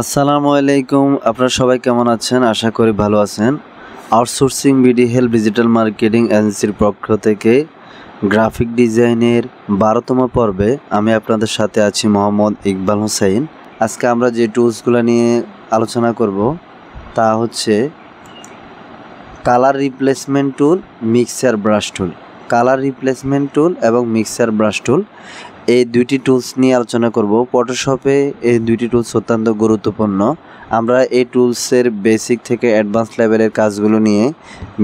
আসসালামু আলাইকুম। আপনারা সবাই কেমন আছেন? আশা করি ভালো আছেন। Outsourcing BD help digital marketing এজেন্সির পক্ষ থেকে গ্রাফিক ডিজাইনের 12তম পর্বে আমি আপনাদের সাথে আছি মোহাম্মদ ইকবাল হোসেন। আজকে আমরা যে টুলসগুলো নিয়ে আলোচনা করব তা হচ্ছে colour replacement tool, mixer brush tool. Colour replacement tool এবং মিক্সার ব্রাশ টুল এই দুইটি টুলস নিয়ে আলোচনা করব। ফটোশপে এই দুইটি টুলস অত্যন্ত গুরুত্বপূর্ণ। আমরা এই টুলসের বেসিক থেকে অ্যাডভান্স লেভেলের কাজগুলো নিয়ে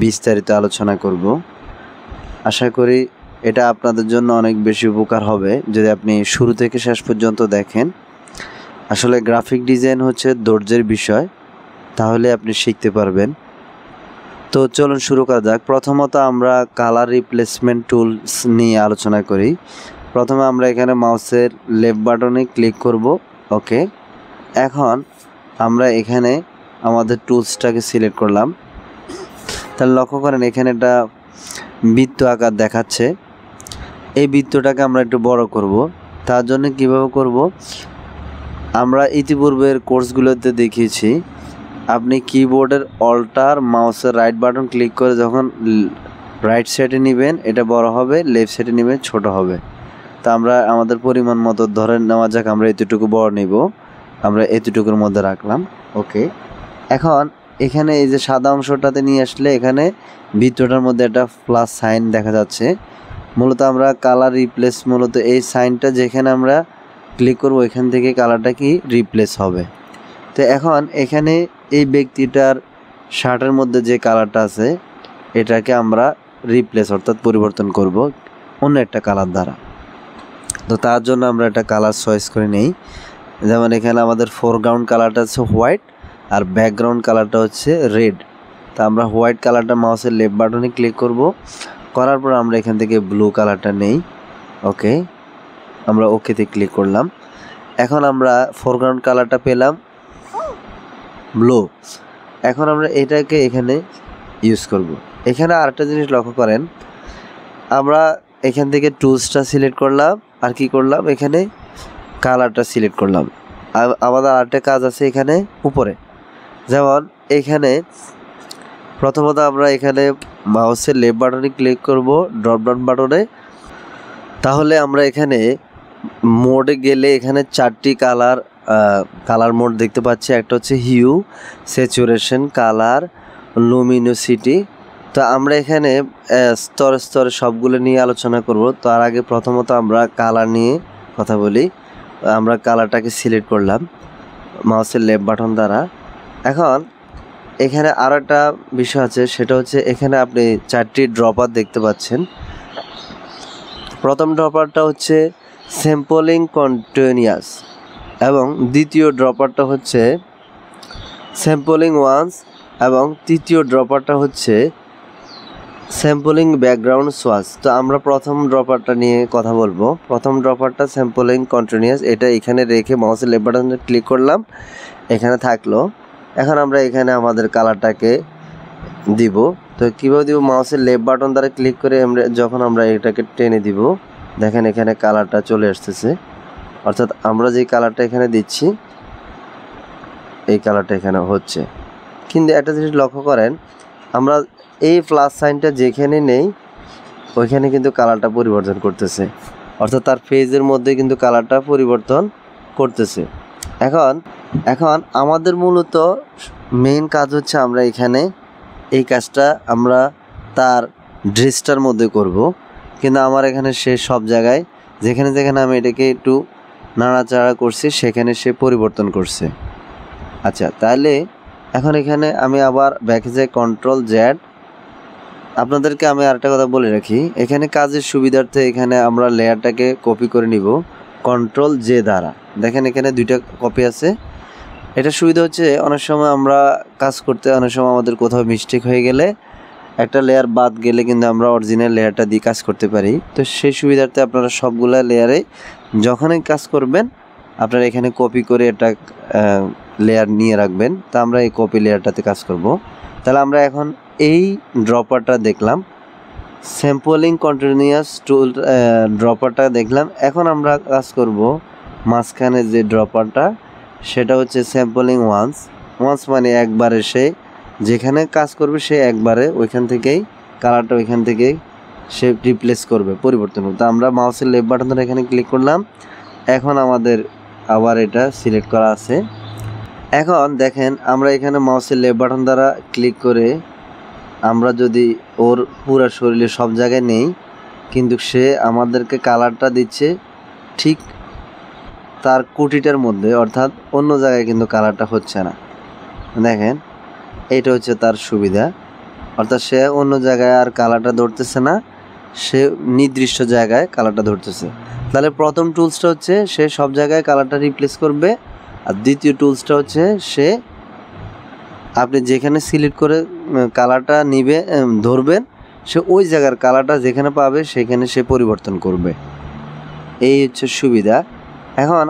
বিস্তারিত আলোচনা করব। আশা করি এটা আপনাদের জন্য অনেক বেশি উপকার হবে যদি আপনি শুরু থেকে শেষ পর্যন্ত দেখেন। আসলে গ্রাফিক ডিজাইন হচ্ছে ধৈর্যের বিষয়, তাহলে আপনি শিখতে পারবেন। তো চলুন শুরু করা যাক। প্রথমত আমরা কালার রিপ্লেসমেন্ট টুলস নিয়ে আলোচনা করি। প্রথমে আমরা এখানে মাউসের লেফট বাটনে ক্লিক করব। ওকে, এখন আমরা এখানে আমাদের টুলসটাকে সিলেক্ট করলাম। তাহলে লক্ষ্য করেন এখানে একটা বৃত্ত আকার দেখাচ্ছে। এই বৃত্তটাকে আমরা একটু বড় করব। তার জন্য কিভাবে করব? আমরা ইতিপূর্বের কোর্সগুলোতে দেখিয়েছি, আপনি কিবোর্ডের অল্টার মাউসের রাইট বাটন ক্লিক করে যখন রাইট সাইডে নেবেন এটা বড় হবে, লেফট সাইডে নেবেন ছোট হবে। তা আমরা আমাদের পরিমাণ মতো ধরে নেওয়া যাক, আমরা এতটুকু বড় নেব, আমরা এতটুকুর মধ্যে রাখলাম। ওকে, এখন এখানে এই যে সাদা অংশটাতে নিয়ে আসলে এখানে বৃত্তটার মধ্যে একটা প্লাস সাইন দেখা যাচ্ছে। মূলত আমরা কালার রিপ্লেস, মূলত এই সাইনটা যেখানে আমরা ক্লিক করব এখান থেকে কালারটা কি রিপ্লেস হবে। তো এখন এখানে এই ব্যক্তিটার শার্টের মধ্যে যে কালারটা আছে এটাকে আমরা রিপ্লেস অর্থাৎ পরিবর্তন করব অন্য একটা কালার দ্বারা। তো তার জন্য আমরা একটা কালার চয়েস করে নেই। যেমন এখানে আমাদের ফোরগ্রাউন্ড কালারটা হচ্ছে হোয়াইট আর ব্যাকগ্রাউন্ড কালারটা হচ্ছে রেড। তা আমরা হোয়াইট কালারটা মাউসের লেফট বাটনে ক্লিক করব। করার পর আমরা এখান থেকে ব্লু কালারটা নেই। ওকে, আমরা ওকেতে ক্লিক করলাম। এখন আমরা ফোরগ্রাউন্ড কালারটা পেলাম ব্লু। এখন আমরা এটাকে এখানে ইউজ করব। এখানে আরেকটা জিনিস লক্ষ্য করেন, আমরা এখান থেকে টুলসটা সিলেক্ট করলাম আর কি করলাম, এখানে কালারটা সিলেক্ট করলাম। আমাদের আরেকটা কাজ আছে এখানে উপরে। যেমন এখানে প্রথমত আমরা এখানে মাউসের লেফট বাটনে ক্লিক করব, ড্রপ ডাউন বাটনে। তাহলে আমরা এখানে মোডে গেলে এখানে 4টি কালার মোড দেখতে পাচ্ছি। একটা হচ্ছে হিউ, স্যাচুরেশন, কালার, লুমিনোসিটি। তো আমরা এখানে স্তরে স্তরে সবগুলো নিয়ে আলোচনা করব। তার আগে প্রথমত আমরা কালার নিয়ে কথা বলি। আমরা কালারটাকে সিলেক্ট করলাম মাউসের লেফট বাটন দ্বারা। এখন এখানে আরও একটা বিষয় আছে, সেটা হচ্ছে এখানে আপনি 4টি ড্রপার দেখতে পাচ্ছেন। প্রথম ড্রপারটা হচ্ছে স্যাম্পলিং কন্টিনিউয়াস এবং দ্বিতীয় ড্রপারটা হচ্ছে স্যাম্পলিং ওয়ান্স এবং তৃতীয় ড্রপারটা হচ্ছে স্যাম্পলিং ব্যাকগ্রাউন্ড সোয়াস। তো আমরা প্রথম ড্রপারটা নিয়ে কথা বলবো। প্রথম ড্রপারটা স্যাম্পলিং কন্টিনিউয়াস, এটা এখানে রেখে মাউসের লেফট বাটনে ক্লিক করলাম, এখানে থাকলো। এখন আমরা এখানে আমাদের কালারটাকে দিব। তো কীভাবে দিব? মাউসের লেফট বাটন দ্বারা ক্লিক করে যখন আমরা এটাকে টেনে দিব, দেখেন এখানে কালারটা চলে আসতেছে। অর্থাৎ আমরা যে কালারটা এখানে দিচ্ছি এই কালারটা এখানে হচ্ছে। কিন্তু একটা জিনিস লক্ষ্য করেন, আমরা এই প্লাস সাইনটা যেখানে নেই ওইখানে কিন্তু কালারটা পরিবর্তন করতেছে, অর্থাৎ তার পেজের মধ্যে কিন্তু কালারটা পরিবর্তন করতেছে। এখন আমাদের মূলত মেইন কাজ হচ্ছে আমরা এখানে এই কাজটা আমরা তার ড্রেসটার মধ্যে করব। কিন্তু আমার এখানে সে সব জায়গায় যেখানে যেখানে আমি এটাকে একটু নাড়াচাড়া করছি সেখানে সে পরিবর্তন করছে। আচ্ছা, তাহলে এখন এখানে আমি আবার ব্যাকে যাই, কন্ট্রোল জেড। আপনাদেরকে আমি আরেকটা কথা বলে রাখি, এখানে কাজের সুবিধার্থে এখানে আমরা লেয়ারটাকে কপি করে নিব কন্ট্রোল জে দ্বারা। দেখেন এখানে 2টা কপি আছে। এটা সুবিধা হচ্ছে অনেক সময় আমরা কাজ করতে অনেক সময় আমাদের কোথাও মিস্টেক হয়ে গেলে একটা লেয়ার বাদ গেলে কিন্তু আমরা অরিজিনাল লেয়ারটা দিয়ে কাজ করতে পারি। তো সেই সুবিধার্থে আপনারা সবগুলা লেয়ারে যখনই কাজ করবেন আপনারা এখানে কপি করে একটা লেয়ার নিয়ে রাখবেন। তা আমরা এই কপি লেয়ারটাতে কাজ করব। তাহলে আমরা এখন এই ড্রপারটা দেখলাম, স্যাম্পলিং কন্টিনিউয়াস টুল ড্রপারটা দেখলাম। এখন আমরা কাজ করব মাঝখানে যে ড্রপারটা সেটা হচ্ছে স্যাম্পলিং ওয়ান্স। ওয়ান্স মানে একবারে সে যেখানে কাজ করবে সে একবারে ওইখান থেকেই কালারটা ওইখান থেকেই সে রিপ্লেস করবে, পরিবর্তন করবে। তো আমরা মাউসের লেফট বাটন ধরে এখানে ক্লিক করলাম। এখন আমাদের আবার এটা সিলেক্ট করা আছে। এখন দেখেন আমরা এখানে মাউসের লেফট বাটন দ্বারা ক্লিক করে আমরা যদি ওর পুরো শরীরে সব জায়গায় নেই, কিন্তু সে আমাদেরকে কালারটা দিচ্ছে ঠিক তার কুটিটার মধ্যে, অর্থাৎ অন্য জায়গায় কিন্তু কালারটা হচ্ছে না। দেখেন এইটা হচ্ছে তার সুবিধা, অর্থাৎ সে অন্য জায়গায় আর কালারটা ধরতেছে না, সে নির্দিষ্ট জায়গায় কালারটা ধরতেছে। তাহলে প্রথম টুলসটা হচ্ছে সে সব জায়গায় কালারটা রিপ্লেস করবে, আর দ্বিতীয় টুলসটা হচ্ছে সে আপনি যেখানে সিলেক্ট করে কালারটা নিবে ধরবেন, সে ওই জায়গার কালারটা যেখানে পাবে সেখানে সে পরিবর্তন করবে। এই হচ্ছে সুবিধা। এখন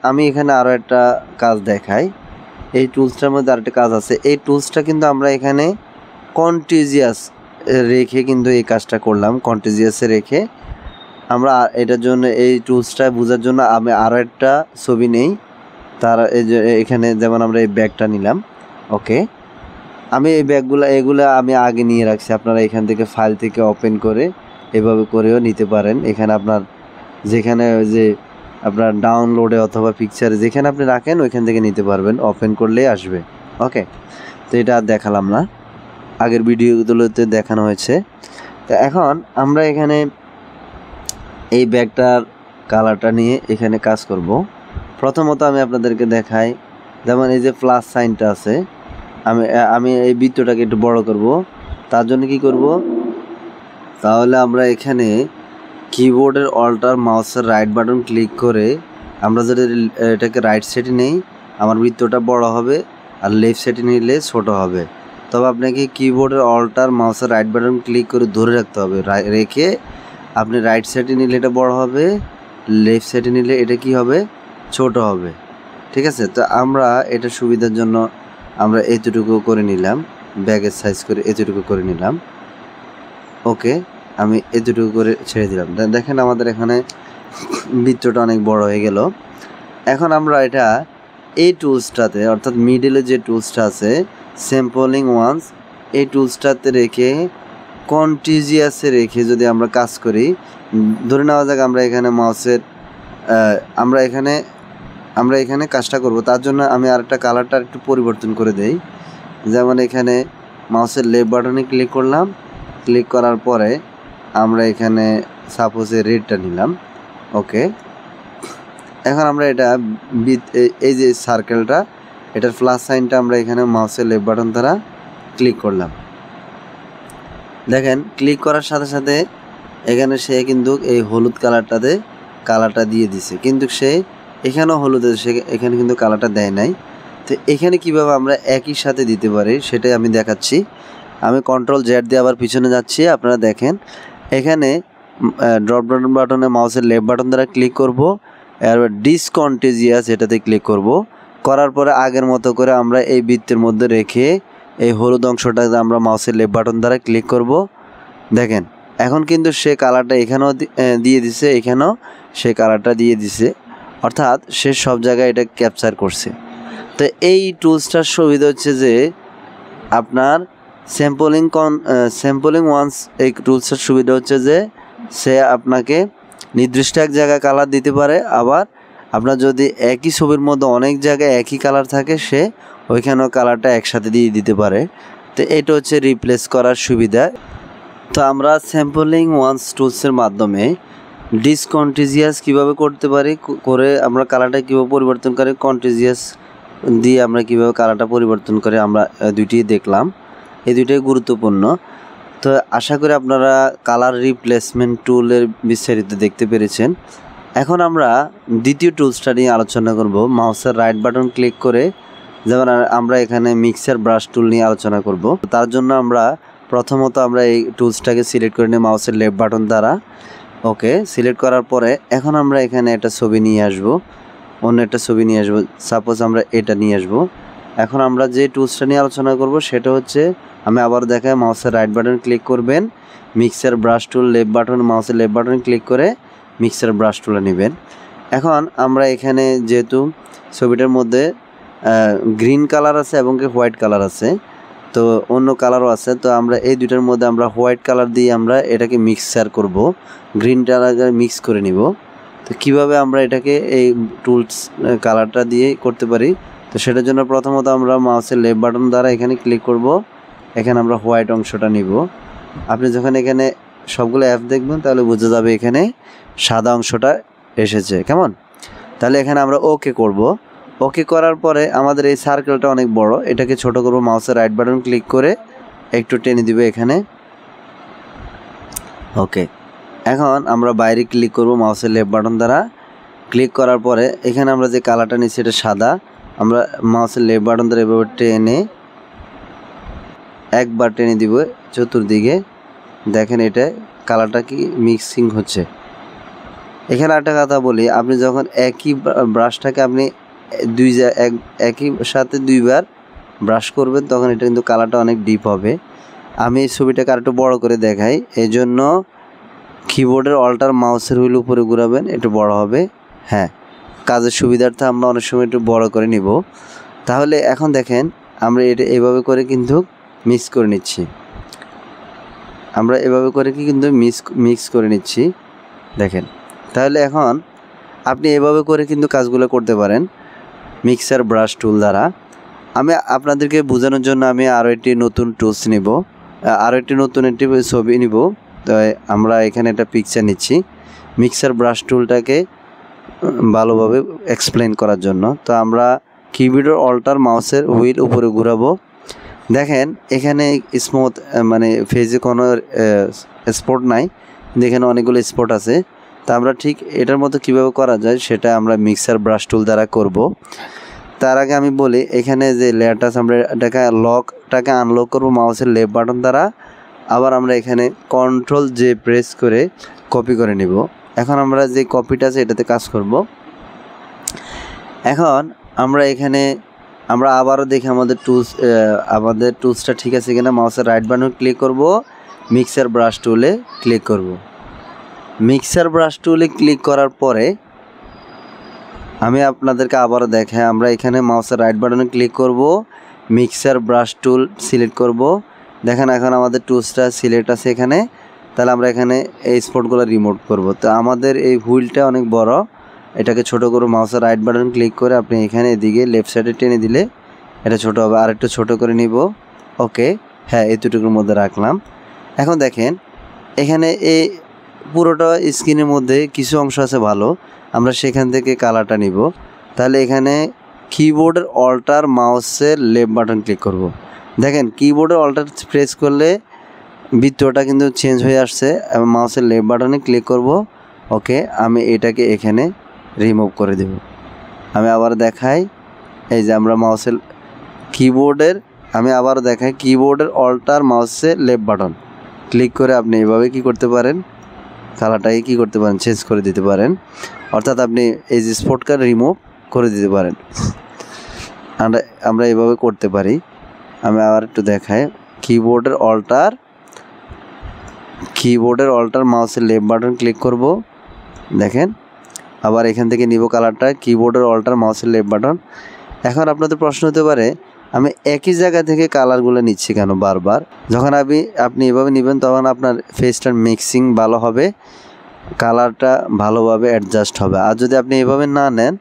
আমি এখানে আরও একটা কাজ দেখাই। এই টুলসটার মধ্যে আরেকটা কাজ আছে। এই টুলসটা কিন্তু আমরা এখানে কন্টিজিয়াস রেখে কিন্তু এই কাজটা করলাম। কন্টিজিয়াসে রেখে আমরা এটার জন্য এই টুলসটা বোঝার জন্য আমি আরও একটা ছবি নেই। তার এই যে এখানে যেমন আমরা এই ব্যাগটা নিলাম, ওকে। আমি এই এগুলো আমি আগে নিয়ে রাখছি। আপনারা এখান থেকে ফাইল থেকে ওপেন করে এভাবে করেও নিতে পারেন। এখানে আপনার যেখানে যে আপনার ডাউনলোডে অথবা পিকচারে যেখানে আপনি রাখেন ওইখান থেকে নিতে পারবেন, ওপেন করলেই আসবে, ওকে। তো এটা আর দেখালাম না, আগের ভিডিওগুলোতে দেখানো হয়েছে। তো এখন আমরা এখানে এই ব্যাগটার কালারটা নিয়ে এখানে কাজ করব। প্রথমত আমি আপনাদেরকে দেখাই, যেমন এই যে প্লাস সাইনটা আছে, আমি এই বৃত্তটাকে একটু বড় করব। তার জন্য কি করব, তাহলে আমরা এখানে কিবোর্ডের অল্টার মাউসের রাইট বাটন ক্লিক করে আমরা যদি এটাকে রাইট সাইডে নেই আমার বৃত্তটা বড় হবে, আর লেফট সাইডে নিলে ছোট হবে। তবে আপনাকে কিবোর্ডের অল্টার মাউসের রাইট বাটন ক্লিক করে ধরে রাখতে হবে, রেখে আপনি রাইট সাইডে নিলে এটা বড় হবে, লেফট সাইডে নিলে এটা কি হবে, ছোট হবে, ঠিক আছে। তো আমরা এটা সুবিধার জন্য আমরা এতটুকু করে নিলাম, ব্যাগের সাইজ করে এতটুকু করে নিলাম, ওকে। আমি এতটুকু করে ছেড়ে দিলাম। দেখেন আমাদের এখানে বৃত্তটা অনেক বড় হয়ে গেল। এখন আমরা এটা এই টুলসটাতে, অর্থাৎ মিডলে যে টুলসটা আছে স্যাম্পলিং ওয়ান্স, এই টুলসটাতে রেখে কন্টিজিয়াসে রেখে যদি আমরা কাজ করি, ধরে নেওয়া যাক আমরা এখানে মাউসের আমরা এখানে কাজটা করব। তার জন্য আমি আরেকটা কালারটা একটু পরিবর্তন করে দেই। যেমন এখানে মাউসের লেফট বাটনে ক্লিক করলাম, ক্লিক করার পরে আমরা এখানে সাপোজে রেডটা নিলাম, ওকে। এখন আমরা এটা এই যে সার্কেলটা, এটার প্লাস সাইনটা আমরা এখানে মাউসের লেফট বাটন দ্বারা ক্লিক করলাম। দেখেন ক্লিক করার সাথে সাথে এখানে সে কিন্তু এই হলুদ কালারটাতে কালারটা দিয়ে দিছে, কিন্তু সে এখানেও হলুদ, সে এখানে কিন্তু কালারটা দেয় নাই। তো এখানে কিভাবে আমরা একই সাথে দিতে পারি সেটাই আমি দেখাচ্ছি। আমি কন্ট্রোল জেড দিয়ে আবার পিছনে যাচ্ছি। আপনারা দেখেন এখানে ড্রপ ডাউন বাটনে মাউসের লেফট বাটন দ্বারা ক্লিক করব, এবার ডিসকন্টিজিয়াস এটাতে ক্লিক করব। করার পরে আগের মতো করে আমরা এই বৃত্তের মধ্যে রেখে এই হলুদ অংশটাতে আমরা মাউসের লেফট বাটন দ্বারা ক্লিক করব। দেখেন এখন কিন্তু সে কালারটা এখানেও দিয়ে দিছে, এখানেও সে কালারটা দিয়ে দিছে, অর্থাৎ সে সব জায়গায় এটা ক্যাপচার করছে। তো এই টুলসটার সুবিধা হচ্ছে যে আপনার স্যাম্পলিং ওয়ান্স এই টুলসের সুবিধা হচ্ছে যে সে আপনাকে নির্দিষ্ট এক জায়গায় কালার দিতে পারে, আবার আপনার যদি একই ছবির মধ্যে অনেক জায়গায় একই কালার থাকে সে ওইখানেও কালারটা একসাথে দিয়ে দিতে পারে। তো এটা হচ্ছে রিপ্লেস করার সুবিধা। তো আমরা স্যাম্পলিং ওয়ান্স টুলসের মাধ্যমে ডিসকন্টিজিয়াস কীভাবে করতে পারি, করে আমরা কালারটা কীভাবে পরিবর্তন করে, কন্টিজিয়াস দিয়ে আমরা কীভাবে কালারটা পরিবর্তন করে, আমরা দুইটি দেখলাম। এই দুইটাই গুরুত্বপূর্ণ। তো আশা করি আপনারা কালার রিপ্লেসমেন্ট টুলের বিস্তারিত দেখতে পেরেছেন। এখন আমরা দ্বিতীয় টুলসটা নিয়ে আলোচনা করব। মাউসের রাইট বাটন ক্লিক করে যেমন আমরা এখানে মিক্সার ব্রাশ টুল নিয়ে আলোচনা করব। তার জন্য আমরা প্রথমত আমরা এই টুলসটাকে সিলেক্ট করে নিই মাউসের লেফট বাটন দ্বারা, ওকে। সিলেক্ট করার পরে এখন আমরা এখানে একটা ছবি নিয়ে আসব, অন্য একটা ছবি নিয়ে আসব। সাপোজ আমরা এটা নিয়ে আসব। এখন আমরা যে টুলসটা নিয়ে আলোচনা করব সেটা হচ্ছে, আমি আবার দেখাই, মাউসের রাইট বাটন ক্লিক করবেন, মিক্সার ব্রাশ টুল লেফট বাটন, মাউসের লেফট বাটন ক্লিক করে মিক্সার ব্রাশ টুলে নেবেন। এখন আমরা এখানে যেহেতু ছবিটার মধ্যে গ্রিন কালার আছে এবং কি হোয়াইট কালার আছে, তো অন্য কালারও আছে, তো আমরা এই দুইটার মধ্যে আমরা হোয়াইট কালার দিয়ে আমরা এটাকে মিক্সার করব, গ্রিন কালার মিক্স করে নিব। তো কিভাবে আমরা এটাকে এই টুলস কালারটা দিয়ে করতে পারি, তো সেটার জন্য প্রথমত আমরা মাউসের লেফট বাটন দ্বারা এখানে ক্লিক করব। এখানে আমরা হোয়াইট অংশটা নিব। আপনি যখন এখানে সবগুলো অ্যাপ দেখবেন তাহলে বুঝে যাবে এখানে সাদা অংশটা এসেছে, কেমন। তাহলে এখানে আমরা ওকে করব। ওকে করার পরে আমাদের এই সার্কেলটা অনেক বড়, এটাকে ছোট করব, মাউসের রাইট বাটন ক্লিক করে একটু টেনে দিবে এখানে। ওকে, এখন আমরা বাইরে ক্লিক করব মাউসের লেফট বাটন দ্বারা। ক্লিক করার পরে এখানে আমরা যে কালারটা নিচ্ছি এটা সাদা, আমরা মাউসের লেফট বাটন দ্বারা এভাবে টেনে একবার টেনে দিব চতুর্দিকে। দেখেন এটা কালারটা কি মিক্সিং হচ্ছে। এখানে একটা কথা বলি, আপনি যখন একই ব্রাশটাকে আপনি একই সাথে দুইবার ব্রাশ করবেন তখন এটা কিন্তু কালারটা অনেক ডিপ হবে। আমি এই ছবিটাকে আরেকটু বড় করে দেখাই, এই জন্য কিবোর্ডের অল্টার মাউসের হুইল উপরে ঘুরাবেন, একটু বড় হবে। হ্যাঁ, কাজের সুবিধার্থে আমরা অনেক সময় একটু বড় করে নিব। তাহলে এখন দেখেন আমরা এটা এভাবে করে কিন্তু মিক্স করে নিচ্ছি, আমরা এভাবে করে কিন্তু মিক্স করে নিচ্ছি, দেখেন। তাহলে এখন আপনি এভাবে করে কিন্তু কাজগুলো করতে পারেন মিক্সার ব্রাশ টুল দ্বারা। আমি আপনাদেরকে বোঝানোর জন্য আমি আরও একটি নতুন টুলস নিব, আরও একটি নতুন একটি ছবি নিব। তো আমরা এখানে একটা পিকচার নিচ্ছি মিক্সার ব্রাশ টুলটাকে ভালোভাবে এক্সপ্লেন করার জন্য। তো আমরা কিবোর্ডের অল্টার মাউসের হুইল উপরে ঘুরাবো। দেখেন এখানে স্মুথ মানে ফেজে কোনো স্পট নাই, এখানে অনেকগুলো স্পট আছে। তা আমরা ঠিক এটার মতো কিভাবে করা যায় সেটা আমরা মিক্সার ব্রাশ টুল দ্বারা করব। তার আগে আমি বলি, এখানে যে লেয়ারটা আছে আমরা এটাকে লকটাকে আনলক করব মাউসের লেফট বাটন দ্বারা। আবার আমরা এখানে কন্ট্রোল জে প্রেস করে কপি করে নিব। এখন আমরা যে কপিটা আছে এটাতে কাজ করব। এখন আমরা এখানে আমরা আবারও দেখি আমাদের টুলসটা ঠিক আছে কিনা। মাউসের রাইট বাটন ক্লিক করব, মিক্সার ব্রাশ টুলে ক্লিক করব। মিক্সার ব্রাশ টুলে ক্লিক করার পরে আমি আপনাদেরকে আবারও দেখাই, আমরা এখানে মাউসের রাইট বাটনে ক্লিক করব, মিক্সার ব্রাশ টুল সিলেক্ট করব। দেখেন এখন আমাদের টুলসটা সিলেক্ট আছে এখানে। তাহলে আমরা এখানে এই স্পটগুলো রিমুভ করব। তো আমাদের এই হুইলটা অনেক বড়, এটাকে ছোট করে মাউসের রাইট বাটন ক্লিক করে আপনি এখানে এদিকে লেফট সাইডে টেনে দিলে এটা ছোট হবে। আর একটু ছোট করে নিব। ওকে, হ্যাঁ, এতটুকুর মধ্যে রাখলাম। এখন দেখেন এখানে এই পুরোটা স্ক্রিনের মধ্যে কিছু অংশ আছে ভালো, আমরা সেখান থেকে কালারটা নিব। তাহলে এখানে কিবোর্ডের অল্টার মাউসের লেফট বাটন ক্লিক করব। দেখেন কিবোর্ডের অল্টার প্রেস করলে বৃত্তটা কিন্তু চেঞ্জ হয়ে আসছে এবং মাউসের লেফট বাটনে ক্লিক করব। ওকে, আমি এটাকে এখানে রিমুভ করে দেব। আমি আবার দেখাই, এই যে আমরা মাউসের কিবোর্ডের আমি আবার দেখাই কিবোর্ডের অল্টার মাউসের লেফট বাটন ক্লিক করে আপনি এভাবে কি করতে পারেন, কালারটাকে কি করতে পারেন, চেঞ্জ করে দিতে পারেন। অর্থাৎ আপনি এই যে স্পটটা রিমুভ করে দিতে পারেন। আমরা এভাবে করতে পারি। আমি আবার একটু দেখাই, কিবোর্ডের অল্টার মাউসের লেফট বাটন ক্লিক করব। দেখেন আবার এখান থেকে নিব কালারটা, কিবোর্ডের অল্টার মাউসের লেফট বাটন। এখন আপনাদের প্রশ্ন হতে পারে আমি একই জায়গা থেকে কালারগুলো নিচ্ছি কেন বারবার। যখন আপনি এভাবে নেবেন তখন আপনার ফেসটার মিক্সিং ভালো হবে, কালারটা ভালোভাবে অ্যাডজাস্ট হবে। আর যদি আপনি এভাবে না নেন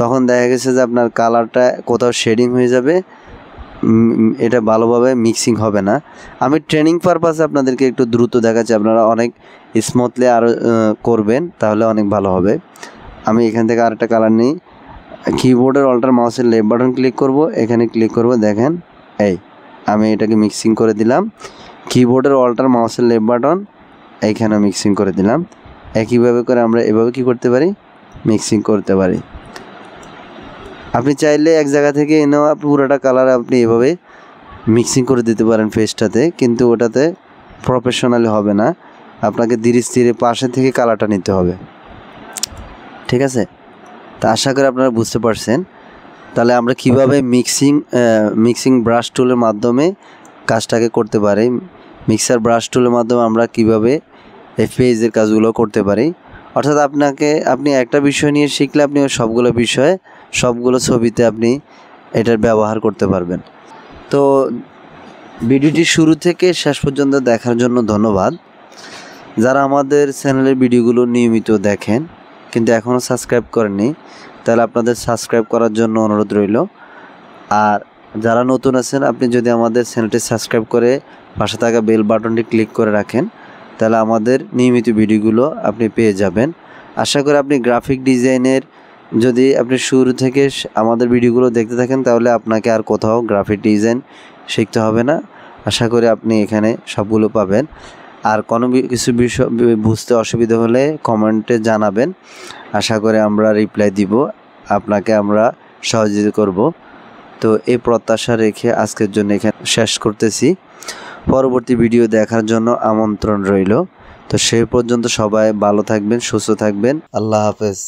তখন দেখা গেছে যে আপনার কালারটা কোথাও শেডিং হয়ে যাবে, এটা ভালোভাবে মিক্সিং হবে না। আমি ট্রেনিং পারপাসে আপনাদেরকে একটু দ্রুত দেখাচ্ছি, আপনারা অনেক স্মুথলি আরও করবেন তাহলে অনেক ভালো হবে। আমি এখান থেকে আরেকটা কালার নিই, কিবোর্ডের অল্টার মাউসের লেফট বাটন ক্লিক করব, এখানে ক্লিক করব। দেখেন এই আমি এটাকে মিক্সিং করে দিলাম, কিবোর্ডের অল্টার মাউসের লেফট বাটন এইখানে মিক্সিং করে দিলাম। একইভাবে করে আমরা এভাবে কি করতে পারি, মিক্সিং করতে পারি। আপনি চাইলে এক জায়গা থেকে এনেও পুরোটা কালার আপনি এভাবে মিক্সিং করে দিতে পারেন ফেসটাতে, কিন্তু ওটাতে প্রফেশনালি হবে না, আপনাকে ধীরে স্থিরে পাশে থেকে কালারটা নিতে হবে। ঠিক আছে, তা আশা করি আপনারা বুঝতে পারছেন। তাহলে আমরা কিভাবে মিক্সিং ব্রাশ টুলের মাধ্যমে কাজটাকে করতে পারি, মিক্সার ব্রাশ টুলের মাধ্যমে আমরা কিভাবে এই ফেজের কাজগুলো করতে পারি। অর্থাৎ আপনি একটা বিষয় নিয়ে শিখলে আপনি সবগুলো বিষয়ে সবগুলো ছবিতে আপনি এটার ব্যবহার করতে পারবেন। তো ভিডিওটি শুরু থেকে শেষ পর্যন্ত দেখার জন্য ধন্যবাদ। যারা আমাদের চ্যানেলের ভিডিওগুলো নিয়মিত দেখেন কিন্তু এখনও সাবস্ক্রাইব করেননি, তাহলে আপনাদের সাবস্ক্রাইব করার জন্য অনুরোধ রইল। আর যারা নতুন আছেন, আপনি যদি আমাদের চ্যানেলটি সাবস্ক্রাইব করে পাশে থাকা বেল বাটনটি ক্লিক করে রাখেন, তাহলে আমাদের নিয়মিত ভিডিওগুলো আপনি পেয়ে যাবেন। আশা করি আপনি গ্রাফিক ডিজাইনের যদি আপনি শুরু থেকে আমাদের ভিডিওগুলো দেখতে থাকেন, তাহলে আপনাকে আর কোথাও গ্রাফিক ডিজাইন শিখতে হবে না। আশা করি আপনি এখানে সবগুলো পাবেন। আর কোনো কিছু বিষয় বুঝতে অসুবিধা হলে কমেন্টে জানাবেন, আশা করি আমরা রিপ্লাই দিব, আপনাকে আমরা সহযোগিতা করব। তো এই প্রত্যাশা রেখে আজকের জন্য এখানে শেষ করতেছি। পরবর্তী ভিডিও দেখার জন্য আমন্ত্রণ রইল। তো সেই পর্যন্ত সবাই ভালো থাকবেন, সুস্থ থাকবেন। আল্লাহ হাফেজ।